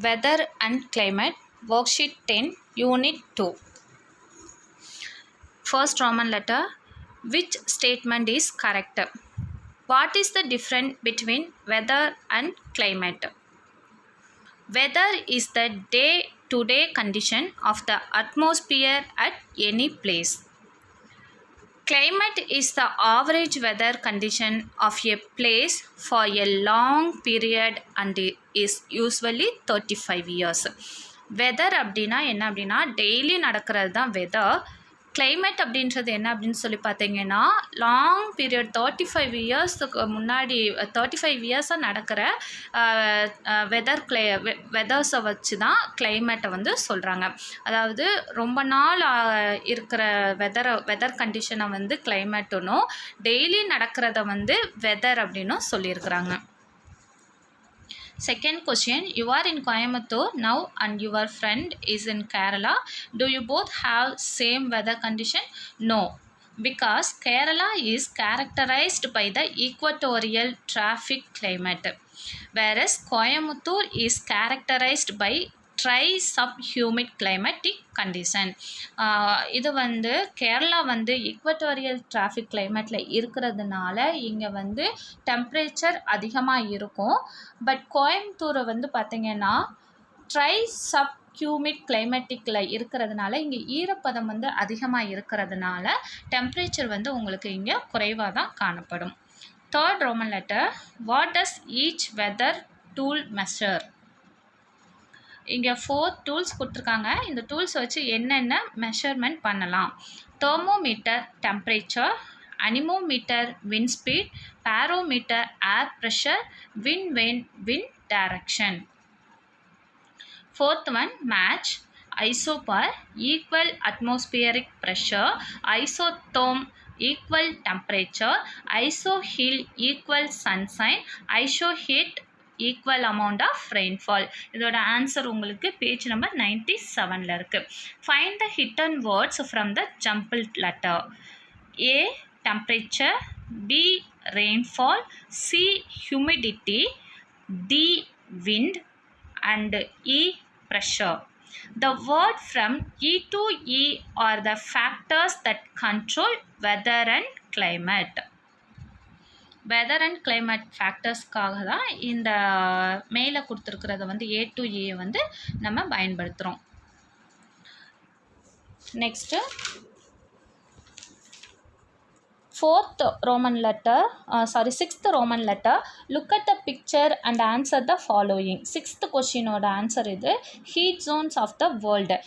Weather and Climate, Worksheet 10, Unit 2. First Roman letter. Which statement is correct? What is the difference between weather and climate? Weather is the day-to-day condition of the atmosphere at any place. Climate is the average weather condition of a place for a long period and is usually 35 years. Weather அப்படின்னா என்ன அப்படின்னா daily நடக்கிறது தான் weather. Climate அப்படின்றது என்ன அப்படின்னு சொல்லி பார்த்தீங்கன்னா லாங் பீரியட் 35 இயர்ஸுக்கு முன்னாடி 35 இயர்ஸாக நடக்கிற வெதர்ஸை வச்சு தான் கிளைமேட்டை வந்து சொல்கிறாங்க. அதாவது ரொம்ப நாள் இருக்கிற வெதர் கண்டிஷனை வந்து கிளைமேட்டுன்னும் டெய்லி நடக்கிறத வந்து வெதர் அப்படின்னும் சொல்லியிருக்கிறாங்க. Second question, you are in Coimbatore now and your friend is in Kerala. Do you both have same weather condition? No, because Kerala is characterized by the equatorial traffic climate, whereas Coimbatore is characterized by dry subhumid climatic condition. இது வந்து கேரளா வந்து equatorial traffic கிளைமேட்டில் இருக்கிறதுனால இங்கே வந்து temperature அதிகமாக இருக்கும். But கோயம்புத்தூரை வந்து பார்த்திங்கன்னா ட்ரை சப்ஹியூமிட் கிளைமேட்டிக்கில் இருக்கிறதுனால இங்கே ஈரப்பதம் வந்து அதிகமாக இருக்கிறதுனால டெம்ப்ரேச்சர் வந்து உங்களுக்கு இங்கே குறைவாக தான் காணப்படும். Third Roman letter. What does each weather tool measure? இங்கே 4 டூல்ஸ் கொடுத்துருக்காங்க. இந்த டூல்ஸ் வச்சு என்னென்ன மெஷர்மெண்ட் பண்ணலாம்? Thermometer temperature, anemometer wind speed, barometer air pressure, wind direction. Fourth one match. Isobar equal atmospheric pressure, isotherm equal temperature, isohel equal sunshine, isohyet equal amount of rainfall. இதோட answer உங்களுக்கு page number 97ல் இருக்குது. Find the hidden words from the jumbled letter. A temperature, B rainfall, C humidity, D wind and E pressure. The word from E to E are the factors that control weather and climate. Weather and climate ஃபேக்டர்ஸ்க்காக தான் இந்த மேலே கொடுத்துருக்கிறத வந்து A to ஏ வந்து நம்ம பயன்படுத்துகிறோம். Next sixth Roman letter. Look at the picture and answer the following. Sixth questionோட answer இது. ஹீட் ஜோன்ஸ் ஆஃப் த வேர்ல்டில்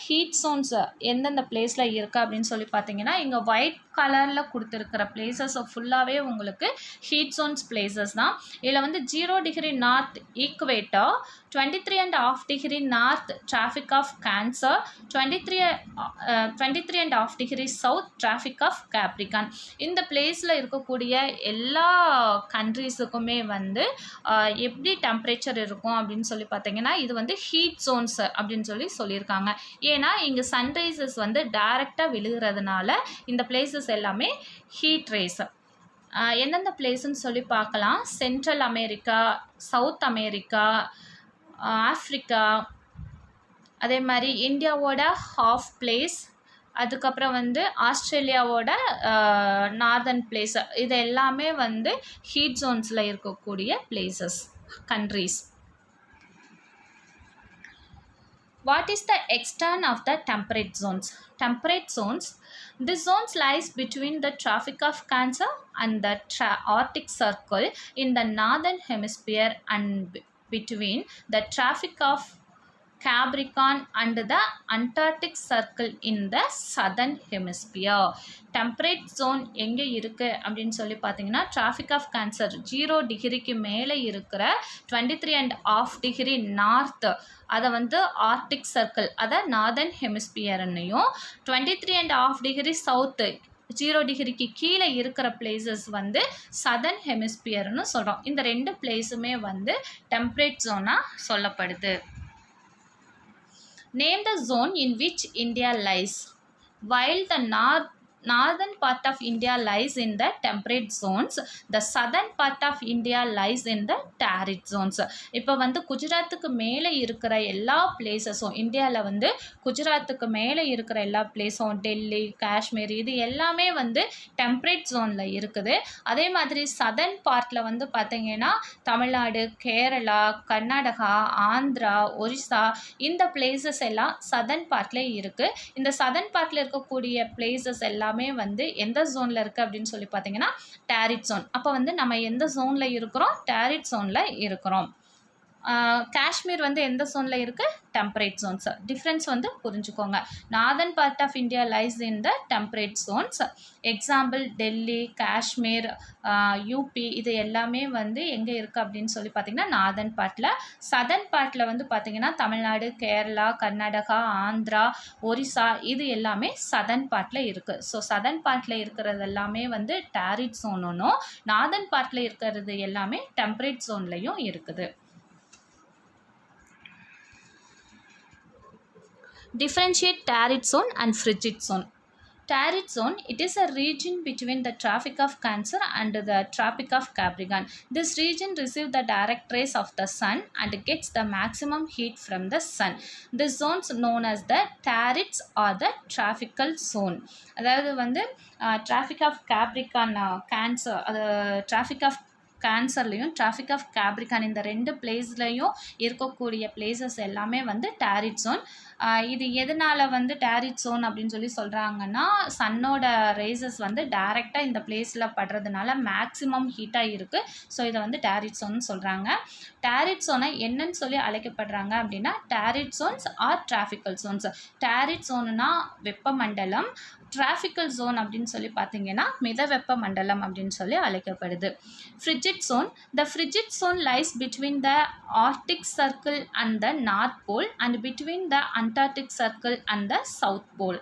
ஹீட் ஜோன்ஸ் எந்தெந்த பிளேஸில் இருக்குது அப்படின்னு சொல்லி பார்த்தீங்கன்னா இங்கே ஒயிட் கலரில் கொடுத்துருக்கிற பிளேசஸ் ஃபுல்லாகவே உங்களுக்கு ஹீட் ஜோன்ஸ் பிளேசஸ் தான். இதில் வந்து 0 degree north equator, 23.5 degree north tropic of Cancer, 23.5 degree south tropic of Capricorn. இந்த பிளேஸில் இருக்கக்கூடிய எல்லா கண்ட்ரீஸுக்குமே வந்து எப்படி டெம்பரேச்சர் இருக்கும் அப்படின்னு சொல்லி பார்த்தீங்கன்னா இது வந்து ஹீட் ஜோன்ஸ் அப்படின்னு சொல்லியிருக்காங்க. ஏன்னா இங்கே சன்ரைசஸ் வந்து டைரெக்டாக விழுகிறதுனால இந்த பிளேசஸ் எல்லாமே ஹீட் ரேஸ். எந்தெந்த பிளேஸ்ன்னு சொல்லி பார்க்கலாம். Central America, south America, Africa, அதே மாதிரி இந்தியாவோட ஹாஃப் பிளேஸ், அதுக்கப்புறம் வந்து ஆஸ்திரேலியாவோட நார்தர்ன் பிளேஸ். இது எல்லாமே வந்து ஹீட் ஜோன்ஸில் இருக்கக்கூடிய places countries. What is the extent of the temperate zones? Temperate zones. This zones lies between the Tropic of Cancer and the Arctic Circle in the northern hemisphere and between the Tropic of Capricorn and the Antarctic Circle in the southern hemisphere. Temperate zone எங்கே இருக்குது அப்படின்னு சொல்லி பார்த்தீங்கன்னா traffic of cancer 0 டிகிரிக்கு மேலே இருக்கிற 23.5 degree north, அதை வந்து ஆர்டிக் சர்க்கிள் அதை நார்தர்ன் ஹெமிஸ்பியர்னையும், 23.5 டிகிரி சவுத்து 0 டிகிரிக்கு கீழே இருக்கிற பிளேசஸ் வந்து சதர்ன் ஹெமிஸ்பியர்னு சொல்கிறோம். இந்த 2 பிளேஸுமே வந்து டெம்பரேட் ஜோனாக சொல்லப்படுது. Name the zone in which India lies. While the northern part of India lies in the temperate zones. The southern part of India lies in the torrid zones. இப்போ வந்து குஜராத்துக்கு மேலே இருக்கிற எல்லா பிளேசஸும், இந்தியாவில் வந்து குஜராத்துக்கு மேலே இருக்கிற எல்லா பிளேஸும், டெல்லி, காஷ்மீர், இது எல்லாமே வந்து டெம்பரேட் ஜோனில் இருக்குது. அதே மாதிரி சதர்ன் பார்ட்டில் வந்து பார்த்திங்கன்னா தமிழ்நாடு, கேரளா, கர்நாடகா, ஆந்திரா, ஒரிசா, இந்த பிளேசஸ் எல்லாம் சதர்ன் பார்ட்டில் இருக்குது. இந்த சதர்ன் பார்ட்டில் இருக்கக்கூடிய பிளேசஸ் எல்லாமே வந்து எந்த ஜோனில் இருக்குது அப்படின்னு சொல்லி பார்த்தீங்கன்னா டாரிட் ஜோன். அப்போ வந்து நம்ம எந்த ஜோனில் இருக்கிறோம்? டாரிட் ஜோனில் இருக்கிறோம். காஷ்மீர் வந்து எந்த ஜோனில் இருக்குது? Temperate Jones. டிஃப்ரென்ஸ் வந்து புரிஞ்சுக்கோங்க. Northern part of India lies in the temperate zones. Example Delhi, Kashmir, UP, இது எல்லாமே வந்து எங்கே இருக்குது அப்படின்னு சொல்லி பார்த்தீங்கன்னா நார்தன் பார்ட்டில். சதர்ன் பார்ட்டில் வந்து பார்த்திங்கன்னா தமிழ்நாடு, கேரளா, கர்நாடகா, ஆந்திரா, ஒரிசா, இது எல்லாமே சதர்ன் பார்ட்டில் இருக்குது. ஸோ சதர்ன் பார்ட்டில் இருக்கிறது எல்லாமே வந்து டாரிட் ஜோனும், நார்தன் பார்ட்டில் இருக்கிறது எல்லாமே டெம்பரேட் ஜோன்லையும் இருக்குது. Differentiate torrid zone and frigid zone. Torrid zone, it is a region between the Tropic of Cancer and the Tropic of Capricorn. This region receives the direct rays of the sun and gets the maximum heat from the sun. This zone is known as the torrids or the tropical zone. அதாவது வந்து Tropic of Capricorn, Cancer, Tropic of கேன்சர்லேயும் tropic of Capricorn, இந்த ரெண்டு பிளேஸ்லையும் இருக்கக்கூடிய places எல்லாமே வந்து torrid zone. இது எதனால் வந்து டாரிட் ஜோன் அப்படின்னு சொல்லி சொல்கிறாங்கன்னா, சன்னோட ரேசஸ் வந்து டைரெக்டாக இந்த பிளேஸில் படுறதுனால மேக்ஸிமம் ஹீட்டாக இருக்குது. ஸோ இதை வந்து டாரிட் ஜோன் சொல்கிறாங்க. டாரிட் ஜோனை என்னன்னு சொல்லி அழைக்கப்படுறாங்க அப்படின்னா torrid zones are tropical zones. Torrid ஜோனுனா வெப்பமண்டலம், டிராஃபிக்கல் ஜோன் அப்படின்னு சொல்லி பார்த்தீங்கன்னா மித வெப்ப மண்டலம் அப்படின்னு சொல்லி அழைக்கப்படுது. Frigid zone. The frigid zone lies between the arctic circle and the north pole and between the antarctic circle and the south pole.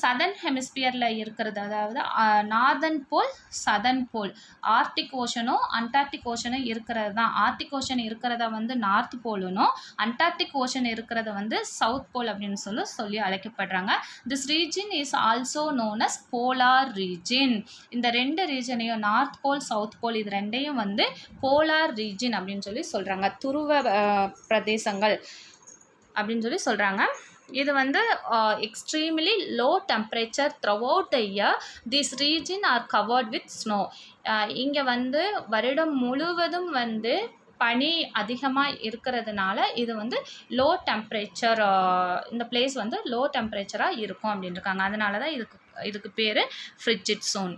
Southern ஹெமிஸ்பியரில் இருக்கிறது, அதாவது northern pole, southern pole, arctic ஓஷனும் அண்டார்டிக் ஓஷனும் இருக்கிறது தான். ஆர்டிக் ஓஷன் இருக்கிறத வந்து நார்த் போலுனும், அண்டார்டிக் ஓஷன் இருக்கிறத வந்து சவுத் போல் அப்படின்னு சொல்லி அழைக்கப்படுறாங்க. This region is also known as polar region. இந்த ரெண்டு ரீஜனையும், நார்த் போல், சவுத் போல், இது ரெண்டையும் வந்து போலார் ரீஜன் அப்படின்னு சொல்லி சொல்கிறாங்க. துருவ பிரதேசங்கள் அப்படின்னு சொல்லி சொல்கிறாங்க. இது வந்து extremely low temperature throughout the year. This region R covered with snow. இங்கே வந்து வருடம் முழுவதும் வந்து பனி அதிகமாக இருக்கிறதுனால இது வந்து லோ டெம்பரேச்சர், இந்த பிளேஸ் வந்து லோ டெம்பரேச்சராக இருக்கும் அப்படின்னு இருக்காங்க. அதனால தான் இதுக்கு பேர் frigid zone.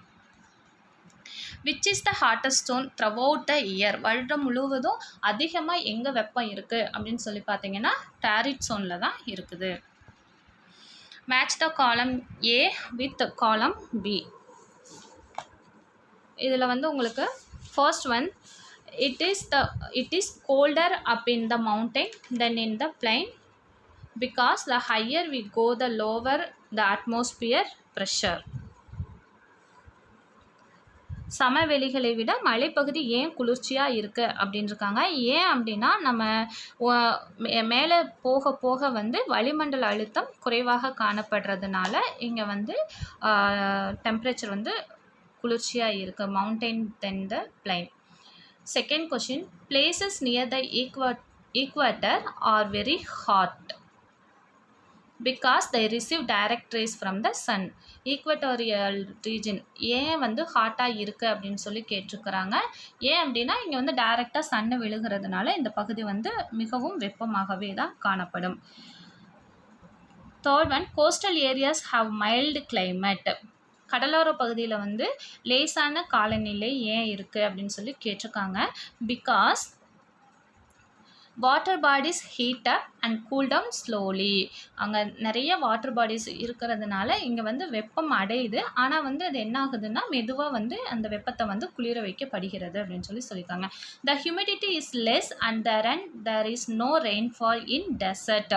Which is the hottest zone throughout the year. வருடம் முழுவதும் அதிகமாக எங்கே வெப்பம் இருக்குது அப்படின்னு சொல்லி பார்த்தீங்கன்னா டாரிட் ஜோனில் தான் இருக்குது. மேட்ச் த காலம் ஏ வித் காலம் பி. இதில் வந்து உங்களுக்கு first one, it is colder up in the mountain than in the plain because the higher we go the lower the atmosphere pressure. சமவெளிகளை விட மலைப்பகுதி ஏன் குளிர்ச்சியாக இருக்குது அப்படின்னு இருக்காங்க. ஏன் அப்படின்னா நம்ம மேலே போக போக வந்து வளிமண்டல அழுத்தம் குறைவாக காணப்படுறதுனால இங்கே வந்து டெம்பரேச்சர் வந்து குளிர்ச்சியாக இருக்குது, mountain then the plain. Second question, places near the equator are very hot because they receive direct rays from the sun. Equatorial region ஏன் வந்து ஹாட்டாக இருக்குது அப்படின்னு சொல்லி கேட்டிருக்கிறாங்க. ஏன் அப்படின்னா இங்கே வந்து டைரெக்டாக சன்னு விழுகிறதுனால இந்த பகுதி வந்து மிகவும் வெப்பமாகவே தான் காணப்படும். Third one, coastal areas have mild climate. கடலோர பகுதியில் வந்து லேசான காலநிலை ஏன் இருக்குது அப்படின்னு சொல்லி கேட்டிருக்காங்க. Because water bodies heat up and cool down slowly. அங்கே நிறைய வாட்டர் பாடிஸ் இருக்கிறதுனால இங்கே வந்து வெப்பம் அடையுது, ஆனால் வந்து அது என்ன ஆகுதுன்னா மெதுவாக வந்து அந்த வெப்பத்தை வந்து குளிர வைக்கப்படுகிறது அப்படின்னு சொல்லியிருக்காங்க. The humidity is less and there is no rainfall in desert.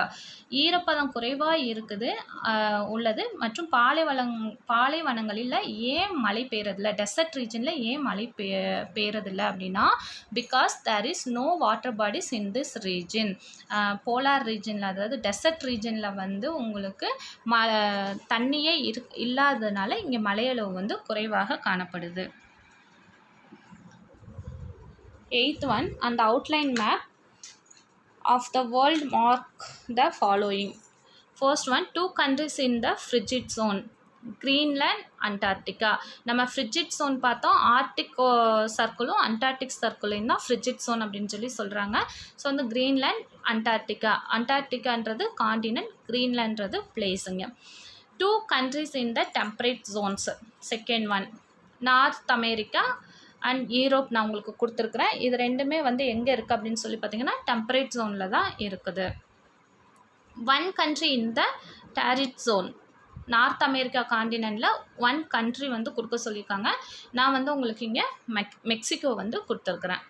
ஈரப்பதம் குறைவாக உள்ளது மற்றும் பாலைவனங்களில் ஏன் மழை பெய்யறதில்ல, டெசர்ட் ரீஜனில் ஏன் மழை பெய்யறதில்ல அப்படின்னா because there is no water bodies in this this region. Polar ரீஜனில் அதாவது டெசர்ட் ரீஜனில் வந்து உங்களுக்கு தண்ணியே இல்லாததுனால இங்கே மழையளவு வந்து குறைவாக காணப்படுது. 8th one, on the outline map of the world mark the following. First one, 2 countries in the frigid zone, Greenland, Antarctica. நம்ம frigid zone பார்த்தோம், ஆர்டிக் சர்க்கிளும் அண்டார்டிக் சர்க்கிளையும் தான் frigid zone அப்படின்னு சொல்லி சொல்கிறாங்க. ஸோ வந்து கிரீன்லேண்ட், அண்டார்டிகா. அண்டார்டிகான்றது காண்டினென்ட், கிரீன்லேண்ட்றது பிளேஸுங்க. 2 countries in the temperate zones. Second one, north America and Europe நான் உங்களுக்கு கொடுத்துருக்குறேன். இது ரெண்டுமே வந்து எங்கே இருக்குது அப்படின்னு சொல்லி பார்த்தீங்கன்னா டெம்பரேட் ஜோனில் தான் இருக்குது. 1 country in the torrid zone, north America காண்டினென்ட்டில் 1 country வந்து கொடுக்க சொல்லியிருக்காங்க. நான் வந்து உங்களுக்கு இங்கே மெக்சிகோ வந்து கொடுத்துருக்குறேன்.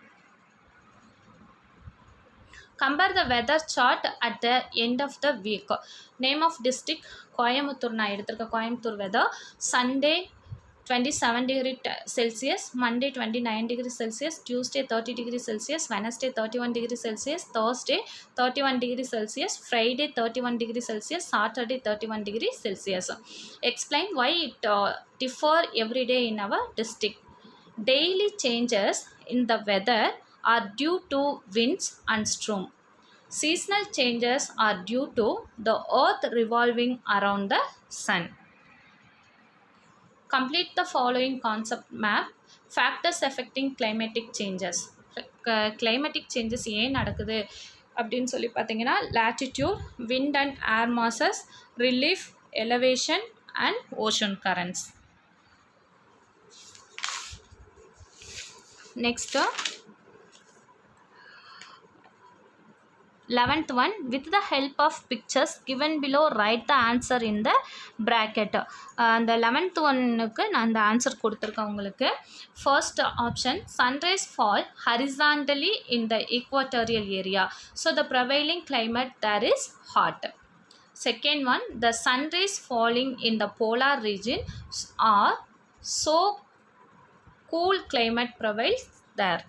Compare the weather chart at the end of the week. Name of district, Coimbatore. நான் எடுத்திருக்க Coimbatore weather. Sunday 27 degree Celsius, Monday 29 degree Celsius, Tuesday 30 degree Celsius, Wednesday 31 degree Celsius, Thursday 31 degree Celsius, Friday 31 degree Celsius, Saturday 31 degree Celsius. Explain why it differ every day in our district. Daily changes in the weather are due to winds and storm. Seasonal changes are due to the earth revolving around the sun. Complete the following concept map. Factors affecting climatic changes. Climatic changes ஏன் நடக்குது அப்படின்னு சொல்லி பார்த்தீங்கன்னா latitude, wind and air masses, relief, elevation and ocean currents. Next, 11th one, with the help of pictures given below write the answer in the bracket. அந்த 11th ஒன்னுக்கு நான் அந்த answer கொடுத்துருக்கேன் உங்களுக்கு. First option, sunrise fall horizontally in the equatorial area, so the prevailing climate there is hot. Second one, the sunrise falling in the polar region are so cool climate prevails there.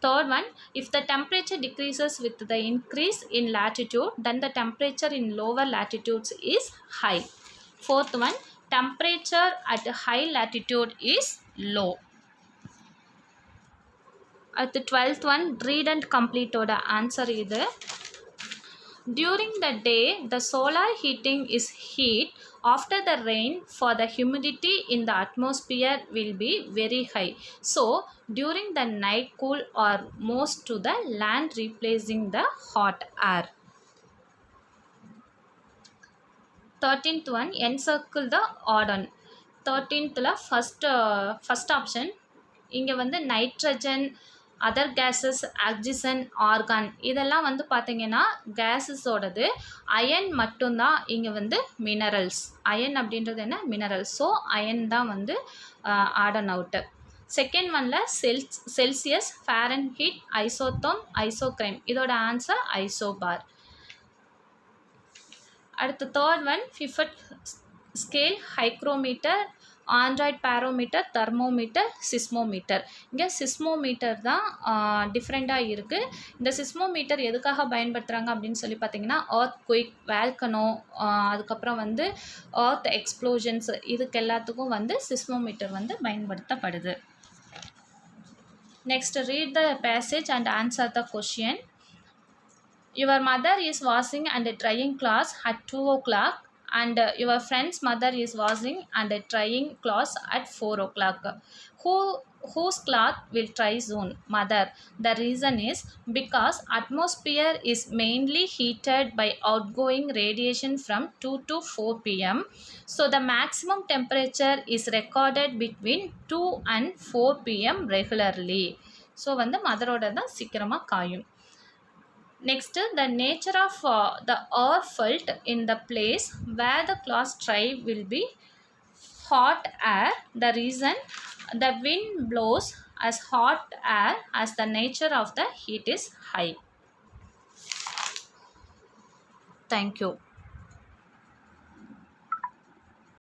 Third one, if the temperature decreases with the increase in latitude, then the temperature in lower latitudes is high. Fourth one, temperature at high latitude is low. At the 12th one, read and complete oda answer idu. During the day, the solar heating is heat. After the rain, for the humidity in the atmosphere will be very high. So, during the night, cool or most to the land, replacing the hot air. 13th one, encircle the odd one. 13th la first option, இங்கே வந்து nitrogen, other gases, oxygen, argon இதெல்லாம் வந்து பார்த்திங்கன்னா கேஸஸோடது. Iron மட்டும்தான் இங்கே வந்து minerals. Iron அப்படின்றது என்ன? மினரல்ஸ். ஸோ அயன் தான் வந்து ஆடன் அவுட்டு. செகண்ட் ஒனில் செல்சியஸ், ஃபாரன்ஹீட், ஐசோத்தோன், ஐசோக்ரைம். இதோட ஆன்சர் ஐசோபார். அடுத்து தேர்ட் ஒன், ஃபிஃபட் scale, hygrometer, aneroid barometer, thermometer, seismometer. இங்கே சிஸ்மோமீட்டர் தான் டிஃப்ரெண்ட்டாக இருக்குது. இந்த சிஸ்மோமீட்டர் எதுக்காக பயன்படுத்துகிறாங்க அப்படின்னு சொல்லி பார்த்தீங்கன்னா எர்த் குயிக், வேல்கனோ, அதுக்கப்புறம் வந்து எர்த் எக்ஸ்ப்ளோஷன்ஸ் இதுக்கு எல்லாத்துக்கும் வந்து சிஸ்மோமீட்டர் வந்து பயன்படுத்தப்படுது. Next, read the passage and answer the question. Your mother is washing and drying clothes at 2 o'clock. And your friend's mother is washing and drying clothes at 4 o'clock. Whose cloth will dry soon? Mother. The reason is because atmosphere is mainly heated by outgoing radiation from 2 to 4 p.m. So the maximum temperature is recorded between 2 and 4 p.m. regularly. So வந்து மதரோட தான் சீக்கிரமாக காயும். Next, the nature of the air felt in the place where the clothes dry will be hot air. The reason, the wind blows as hot air as the nature of the heat is high. Thank you.